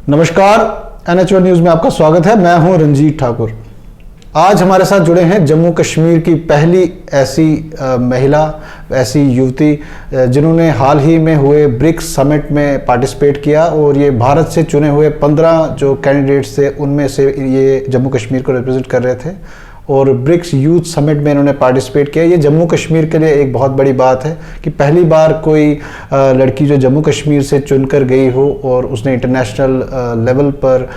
नमस्कार, NH1 news में आपका स्वागत है। मैं हूं रंजीत ठाकुर। आज हमारे साथ जुड़े हैं जम्मू कश्मीर की पहली ऐसी महिला, ऐसी युवती जिन्होंने हाल ही में हुए ब्रिक्स समिट में पार्टिसिपेट किया और ये भारत से चुने हुए 15 जो कैंडिडेट्स थे उनमें से ये जम्मू कश्मीर को रिप्रेजेंट कर रहे थे और ब्रिक्स यूथ समिट में इन्होंने पार्टिसिपेट किया। ये जम्मू कश्मीर के लिए एक बहुत बड़ी बात है कि पहली बार कोई लड़की जो जम्मू कश्मीर से चुनकर गई हो और उसने इंटरनेशनल लेवल पर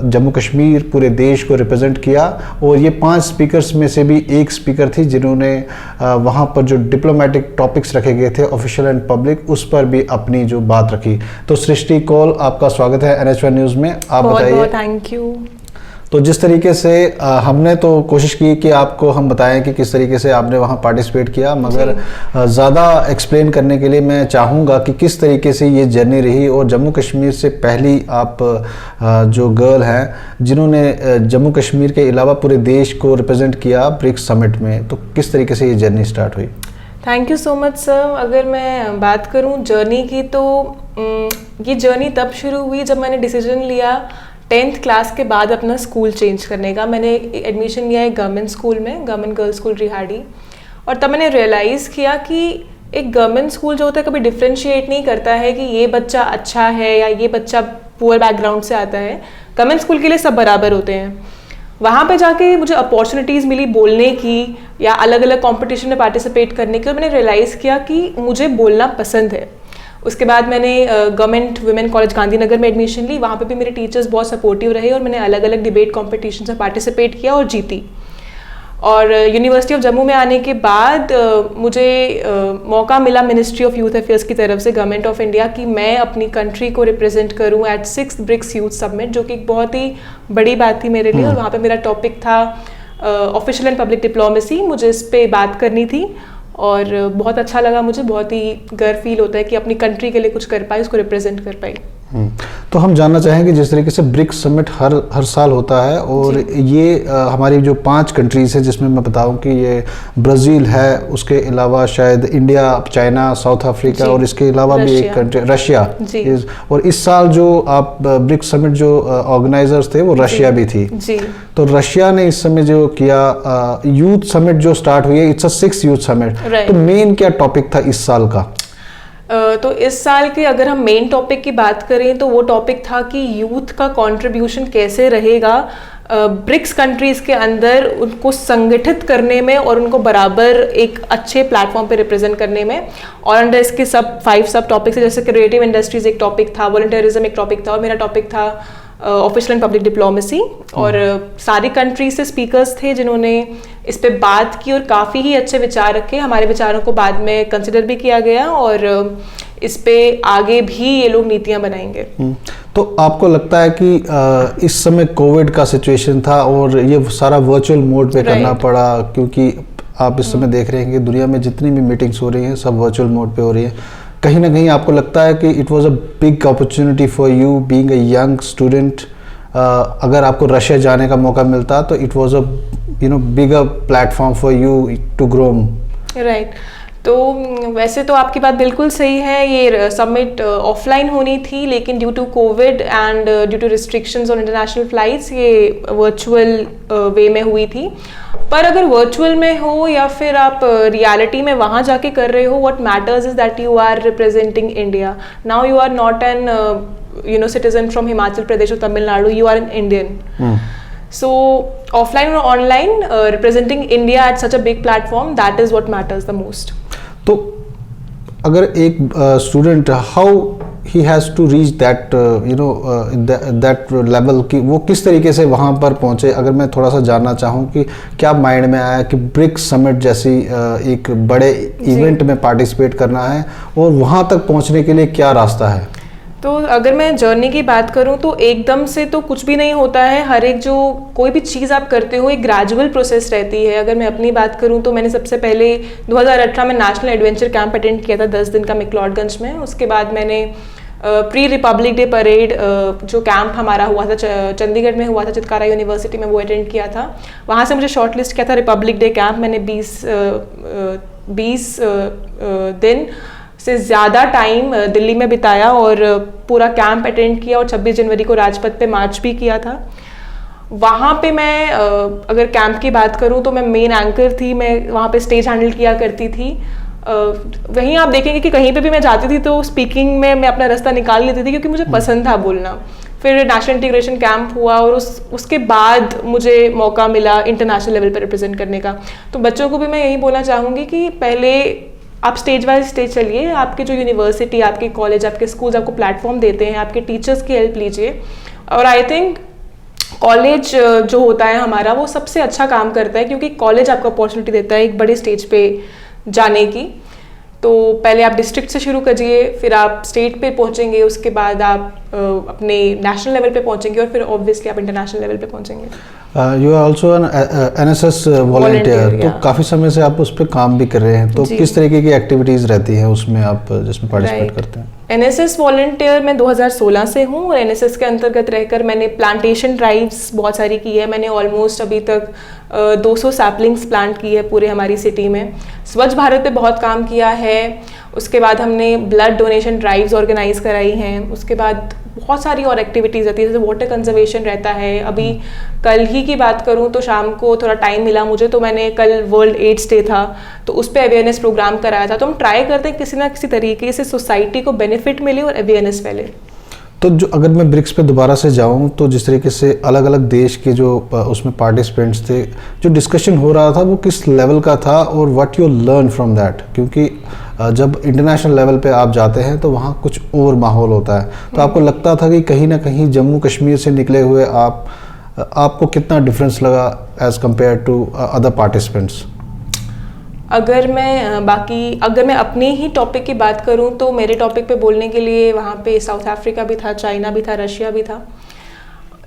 जम्मू कश्मीर पूरे देश को रिप्रेजेंट किया। और ये 5 स्पीकर्स में से भी एक स्पीकर थी जिन्होंने वहाँ पर जो डिप्लोमेटिक टॉपिक्स रखे गए थे ऑफिशियल एंड पब्लिक, उस पर भी अपनी जो बात रखी। तो सृष्टि कौल, आपका स्वागत है NH1 न्यूज़ में। आप बताइए। बहुत थैंक यू। तो जिस तरीके से हमने तो कोशिश की कि आपको हम बताएं कि किस तरीके से आपने वहाँ पार्टिसिपेट किया, मगर ज़्यादा एक्सप्लेन करने के लिए मैं चाहूँगा कि किस तरीके से ये जर्नी रही और जम्मू कश्मीर से पहली आप जो गर्ल हैं जिन्होंने जम्मू कश्मीर के अलावा पूरे देश को रिप्रेजेंट किया ब्रिक्स समिट में, तो किस तरीके से ये जर्नी स्टार्ट हुई? Thank you so much sir. अगर मैं बात करूँ जर्नी की, तो ये जर्नी तब शुरू हुई जब मैंने डिसीजन लिया 10th क्लास के बाद अपना स्कूल चेंज करने का। मैंने एडमिशन लिया है गवर्नमेंट स्कूल में, गवर्नमेंट गर्ल्स स्कूल रिहाड़ी। और तब मैंने रियलाइज़ किया कि एक गवर्नमेंट स्कूल जो होता है कभी डिफ्रेंशिएट नहीं करता है कि ये बच्चा अच्छा है या ये बच्चा पुअर बैकग्राउंड से आता है। गवर्नमेंट स्कूल के लिए सब बराबर होते हैं। वहाँ पे जाके मुझे अपॉर्चुनिटीज़ मिली बोलने की या अलग अलग कॉम्पिटिशन में पार्टिसिपेट करने की, और मैंने रियलाइज़ किया कि मुझे बोलना पसंद है। उसके बाद मैंने गवर्नमेंट वुमेन कॉलेज गांधीनगर में एडमिशन ली। वहाँ पे भी मेरे टीचर्स बहुत सपोर्टिव रहे और मैंने अलग अलग डिबेट कॉम्पिटिशन में पार्टिसिपेट किया और जीती। और यूनिवर्सिटी ऑफ जम्मू में आने के बाद मुझे मौका मिला मिनिस्ट्री ऑफ यूथ अफेयर्स की तरफ से, गवर्नमेंट ऑफ इंडिया, कि मैं अपनी कंट्री को रिप्रेजेंट करूँ eight 6th BRICS youth summit, जो कि एक बहुत ही बड़ी बात थी मेरे लिए। और वहाँ पे मेरा टॉपिक था ऑफिशियल एंड पब्लिक डिप्लोमेसी। मुझे इस पर बात करनी थी और बहुत अच्छा लगा मुझे। बहुत ही गर्व फील होता है कि अपनी कंट्री के लिए कुछ कर पाई, उसको रिप्रेजेंट कर पाई। तो हम जानना चाहेंगे, जिस तरीके से ब्रिक्स समिट हर साल होता है और ये हमारी जो 5 कंट्रीज़ हैं जिसमें मैं बताऊं कि ये ब्राज़ील है, उसके अलावा शायद इंडिया, चाइना, साउथ अफ्रीका और इसके अलावा भी एक कंट्री रशिया। और इस साल जो आप ब्रिक्स समिट जो ऑर्गेनाइजर्स थे वो रशिया भी थी। तो रशिया ने इस समय जो किया यूथ समिट जो स्टार्ट हुई है, it's a 6th youth summit. तो मेन क्या टॉपिक था इस साल का? तो इस साल के अगर हम मेन टॉपिक की बात करें तो वो टॉपिक था कि यूथ का कंट्रीब्यूशन कैसे रहेगा ब्रिक्स कंट्रीज़ के अंदर, उनको संगठित करने में और उनको बराबर एक अच्छे प्लेटफॉर्म पे रिप्रेजेंट करने में। और अंडर इसके 5 सब टॉपिक्स है, जैसे क्रिएटिव इंडस्ट्रीज एक टॉपिक था, वॉलंटियरिज्म एक टॉपिक था और मेरा टॉपिक था ऑफिशियल एंड पब्लिक डिप्लोमेसी। और सारी कंट्रीज से स्पीकर्स थे जिन्होंने इस पे बात की और काफ़ी ही अच्छे विचार रखे। हमारे विचारों को बाद में कंसिडर भी किया गया और इस पे आगे भी ये लोग नीतियां बनाएंगे। तो आपको लगता है कि इस समय कोविड का सिचुएशन था और ये सारा वर्चुअल मोड पे करना पड़ा, क्योंकि आप इस समय देख रहे हैं कि दुनिया में जितनी भी मीटिंग्स हो रही हैं सब वर्चुअल मोड पे हो रही है। कहीं ना कहीं आपको लगता है कि it was a big opportunity for you being a young student? अगर आपको रशिया जाने का मौका मिलता तो it was a bigger platform for you to grow. Right. तो वैसे तो आपकी बात बिल्कुल सही है। ये समिट ऑफलाइन होनी थी, लेकिन due to covid and due to restrictions on international flights ये वर्चुअल वे में हुई थी। पर अगर वर्चुअल में हो या फिर आप रियलिटी में वहाँ जाके कर रहे हो, what matters is that you are representing India. Now you are not an citizen from Himachal Pradesh और Tamil Nadu, you are an Indian. So offline or online, representing India at such a big platform, that is what matters the most. तो अगर एक student how he has to reach that that level की वो किस तरीके से वहाँ पर पहुँचे, अगर मैं थोड़ा सा जानना चाहूँ कि क्या माइंड में आया कि ब्रिक्स समिट जैसी एक बड़े इवेंट में पार्टिसिपेट करना है और वहाँ तक पहुँचने के लिए क्या रास्ता है? तो अगर मैं जर्नी की बात करूं तो एकदम से तो कुछ भी नहीं होता है। हर एक जो कोई भी चीज़ आप करते हो एक ग्रेजुअल प्रोसेस रहती है। अगर मैं अपनी बात करूं तो मैंने सबसे पहले 2018 में नेशनल एडवेंचर कैंप अटेंड किया था 10 दिन का मैक्लोडगंज में। उसके बाद मैंने प्री रिपब्लिक डे परेड जो कैंप हमारा हुआ था चंडीगढ़ में हुआ था, चितकारा यूनिवर्सिटी में, वो अटेंड किया था। वहाँ से मुझे शॉर्ट लिस्ट किया था रिपब्लिक डे कैंप। मैंने 20 दिन से ज़्यादा टाइम दिल्ली में बिताया और पूरा कैंप अटेंड किया और 26 जनवरी को राजपथ पे मार्च भी किया था। वहाँ पे मैं अगर कैंप की बात करूँ तो मैं मेन एंकर थी, मैं वहाँ पे स्टेज हैंडल किया करती थी। वहीं आप देखेंगे कि कहीं पे भी मैं जाती थी तो स्पीकिंग में मैं अपना रास्ता निकाल लेती थी, क्योंकि मुझे पसंद था बोलना। फिर नेशनल इंटीग्रेशन कैंप हुआ और उसके बाद मुझे मौका मिला इंटरनेशनल लेवल पर रिप्रेजेंट करने का। तो बच्चों को भी मैं यही बोलना चाहूँगी कि पहले आप स्टेज वाइज स्टेज चलिए, आपके जो यूनिवर्सिटी, आपके कॉलेज, आपके स्कूल्स आपको प्लेटफॉर्म देते हैं, आपके टीचर्स की हेल्प लीजिए। और आई थिंक कॉलेज जो होता है हमारा, वो सबसे अच्छा काम करता है, क्योंकि कॉलेज आपको अपॉर्चुनिटी देता है एक बड़े स्टेज पे जाने की। तो पहले आप डिस्ट्रिक्ट से शुरू करिए, फिर आप स्टेट पे पहुंचेंगे, उसके बाद आप अपने नेशनल लेवल पे पहुंचेंगे और फिर ऑब्वियसली आप इंटरनेशनल लेवल पे पहुंचेंगे। You are also an NSS volunteer, तो काफ़ी समय से आप उस पर काम भी कर रहे हैं, तो किस तरीके की एक्टिविटीज़ रहती हैं उसमें आप जिसमें पार्टिसिपेट करते हैं? NSS वॉलंटियर मैं 2016 से हूँ और NSS के अंतर्गत रहकर मैंने प्लांटेशन ड्राइव्स बहुत सारी की है। मैंने ऑलमोस्ट अभी तक 200 सैपलिंग्स प्लांट की है पूरे हमारी सिटी में। स्वच्छ भारत पे बहुत काम किया है। उसके बाद हमने ब्लड डोनेशन ड्राइव्स ऑर्गेनाइज कराई हैं। उसके बाद बहुत सारी और एक्टिविटीज़ रहती है, जैसे वाटर कंजर्वेशन रहता है। अभी कल ही की बात करूँ तो शाम को थोड़ा टाइम मिला मुझे, तो मैंने कल वर्ल्ड एड्स डे था तो उस पर अवेयरनेस प्रोग्राम कराया था। तो हम ट्राई करते हैं किसी ना किसी तरीके से सोसाइटी को बेनिफिट मिले और अवेयरनेस फैले। तो जो अगर मैं ब्रिक्स पे दोबारा से जाऊं तो जिस तरीके से अलग अलग देश के जो उसमें पार्टिसिपेंट्स थे, जो डिस्कशन हो रहा था वो किस लेवल का था और what you learn from that? क्योंकि जब इंटरनेशनल लेवल पे आप जाते हैं तो वहाँ कुछ और माहौल होता है, तो आपको लगता था कि कहीं ना कहीं जम्मू कश्मीर से निकले हुए आपको कितना डिफरेंस लगा as compared to other participants? अगर मैं अपने ही टॉपिक की बात करूं तो मेरे टॉपिक पे बोलने के लिए वहाँ पे साउथ अफ्रीका भी था, चाइना भी था, रशिया भी था।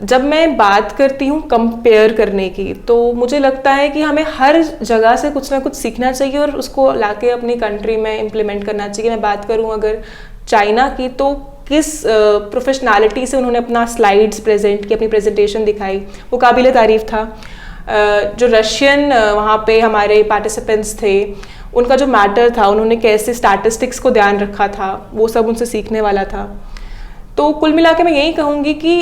जब मैं बात करती हूँ कंपेयर करने की, तो मुझे लगता है कि हमें हर जगह से कुछ ना कुछ सीखना चाहिए और उसको लाके अपनी कंट्री में इम्प्लीमेंट करना चाहिए। मैं बात करूँ अगर चाइना की, तो किस प्रोफेशनैलिटी से उन्होंने अपना स्लाइड्स प्रेजेंट की, अपनी प्रेजेंटेशन दिखाई, वो काबिल तारीफ़ था। जो रशियन वहाँ पे हमारे पार्टिसिपेंट्स थे, उनका जो मैटर था, उन्होंने कैसे स्टैटिस्टिक्स को ध्यान रखा था, वो सब उनसे सीखने वाला था। तो कुल मिला के मैं यही कहूँगी कि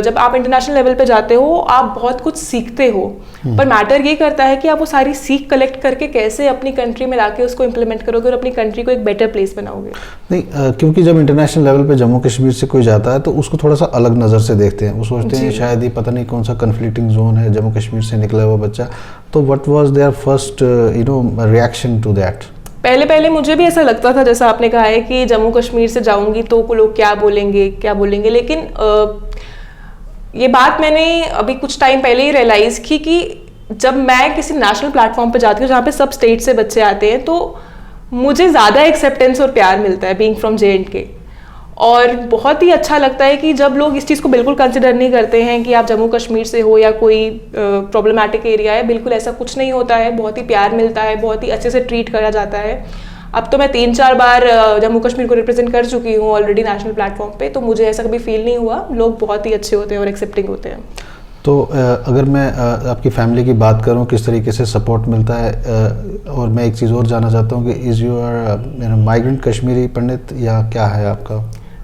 जब आप इंटरनेशनल लेवल पे जाते हो आप बहुत कुछ सीखते हो, पर मैटर ये करता है कि आप वो सारी सीख कलेक्ट करके कैसे अपनी कंट्री में लाके उसको इम्प्लीमेंट करोगे और अपनी कंट्री को एक बेटर प्लेस बनाओगे। नहीं, क्योंकि जब इंटरनेशनल लेवल पे जम्मू कश्मीर से कोई जाता है तो उसको थोड़ा सा अलग नज़र से देखते हैं। वो सोचते हैं शायद ही पता नहीं कौन सा कन्फ्लिक्टिंग जोन है, जम्मू कश्मीर से निकला हुआ बच्चा। तो what was their first reaction to that? पहले मुझे भी ऐसा लगता था, जैसा आपने कहा है कि जम्मू कश्मीर से जाऊंगी तो लोग क्या बोलेंगे, लेकिन ये बात मैंने अभी कुछ टाइम पहले ही रियलाइज़ की कि जब मैं किसी नेशनल प्लेटफॉर्म पे जाती हूँ जहाँ पे सब स्टेट से बच्चे आते हैं, तो मुझे ज़्यादा एक्सेप्टेंस और प्यार मिलता है बीइंग फ्रॉम J&K। और बहुत ही अच्छा लगता है कि जब लोग इस चीज़ को बिल्कुल कंसिडर नहीं करते हैं कि आप जम्मू कश्मीर से हो या कोई प्रॉब्लमेटिक एरिया है, बिल्कुल ऐसा कुछ नहीं होता है। बहुत ही प्यार मिलता है, बहुत ही अच्छे से ट्रीट करा जाता है। अब तो मैं 3-4 बार जम्मू कश्मीर को रिप्रेजेंट कर चुकी हूँ ऑलरेडी नेशनल प्लेटफॉर्म पे, तो मुझे ऐसा कभी फील नहीं हुआ। लोग बहुत ही अच्छे होते हैं और एक्सेप्टिंग होते हैं। तो अगर मैं आपकी फैमिली की बात करूं, किस तरीके से सपोर्ट मिलता है? और मैं एक चीज़ और जानना चाहता हूं कि इज़ यूर माइग्रेंट कश्मीरी पंडित या क्या है आपका?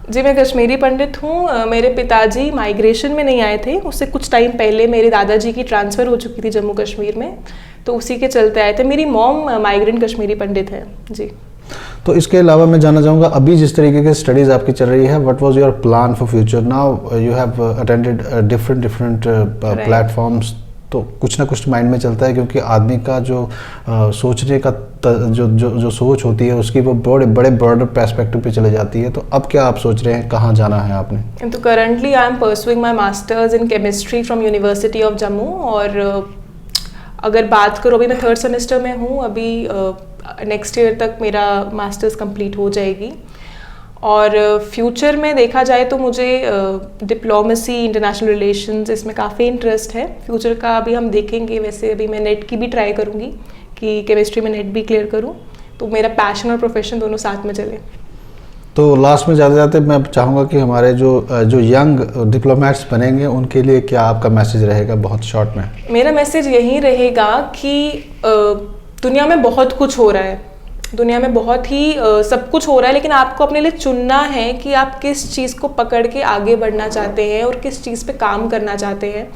जी, मैं कश्मीरी पंडित हूँ। मेरे पिताजी माइग्रेशन में नहीं आए थे, उससे कुछ टाइम पहले मेरे दादाजी की ट्रांसफ़र हो चुकी थी जम्मू कश्मीर में, तो उसी के चलते आए थे। मेरी मॉम माइग्रेंट कश्मीरी पंडित है जी। तो इसके अलावा मैं जानना चाहूँगा, अभी जिस तरीके की स्टडीज़ आपकी चल रही है, what was your plan for future? Now you have attended different platforms, तो कुछ ना कुछ माइंड में चलता है, क्योंकि आदमी का जो सोचने का जो सोच होती है उसकी वो बड़े ब्रॉडर पर्सपेक्टिव पे चले जाती है। तो अब क्या आप सोच रहे हैं, कहाँ जाना है आपने? तो currently I am pursuing my masters in chemistry from university of Jammu. और अगर बात करो, अभी मैं 3rd सेमेस्टर में हूँ, अभी नेक्स्ट ईयर तक मेरा मास्टर्स कंप्लीट हो जाएगी। और फ्यूचर में देखा जाए तो मुझे डिप्लोमेसी, इंटरनेशनल रिलेशंस, इसमें काफ़ी इंटरेस्ट है। फ्यूचर का अभी हम देखेंगे। वैसे अभी मैं नेट की भी ट्राई करूँगी कि केमिस्ट्री में नेट भी क्लियर करूँ, तो मेरा पैशन और प्रोफेशन दोनों साथ में चले। तो लास्ट में जाते मैं चाहूँगा कि हमारे जो यंग डिप्लोमेट्स बनेंगे उनके लिए क्या आपका मैसेज रहेगा बहुत शॉर्ट में? मेरा मैसेज यही रहेगा कि दुनिया में बहुत कुछ हो रहा है, दुनिया में बहुत ही सब कुछ हो रहा है, लेकिन आपको अपने लिए चुनना है कि आप किस चीज़ को पकड़ के आगे बढ़ना चाहते हैं और किस चीज़ पे काम करना चाहते हैं।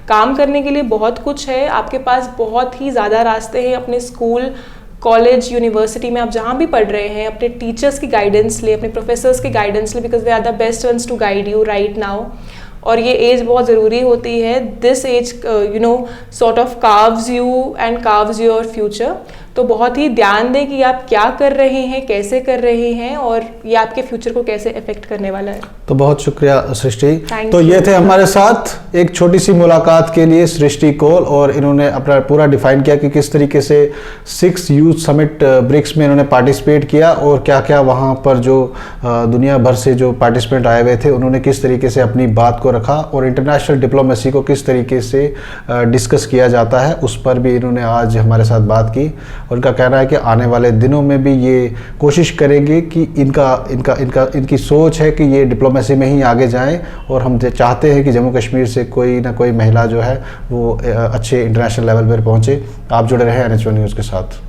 काम करने के लिए बहुत कुछ है, आपके पास बहुत ही ज़्यादा रास्ते हैं। अपने स्कूल, कॉलेज, यूनिवर्सिटी में आप जहाँ भी पढ़ रहे हैं, अपने टीचर्स की गाइडेंस ले, अपने प्रोफेसर्स की गाइडेंस ले, because they are the best ones to guide you right now. और ये एज बहुत ज़रूरी होती है। This age sort of carves you and carves your future. तो बहुत ही ध्यान दें कि आप क्या कर रहे हैं, कैसे कर रहे हैं, और ये आपके फ्यूचर को कैसे अफेक्ट करने वाला है। तो बहुत शुक्रिया सृष्टि। Thank तो ये you. थे हमारे साथ एक छोटी सी मुलाकात के लिए सृष्टि कौल, और इन्होंने अपना पूरा डिफाइन किया कि किस तरीके से 6 यूथ समिट ब्रिक्स में इन्होंने पार्टिसिपेट किया और क्या क्या वहाँ पर जो दुनिया भर से जो पार्टिसिपेंट आए हुए थे उन्होंने किस तरीके से अपनी बात को रखा और इंटरनेशनल डिप्लोमेसी को किस तरीके से डिस्कस किया जाता है, उस पर भी इन्होंने आज हमारे साथ बात की। उनका कहना है कि आने वाले दिनों में भी ये कोशिश करेंगे कि इनकी सोच है कि ये डिप्लोमेसी में ही आगे जाएं, और हम चाहते हैं कि जम्मू कश्मीर से कोई ना कोई महिला जो है वो अच्छे इंटरनेशनल लेवल पर पहुंचे। आप जुड़े रहे NH1 न्यूज़ के साथ।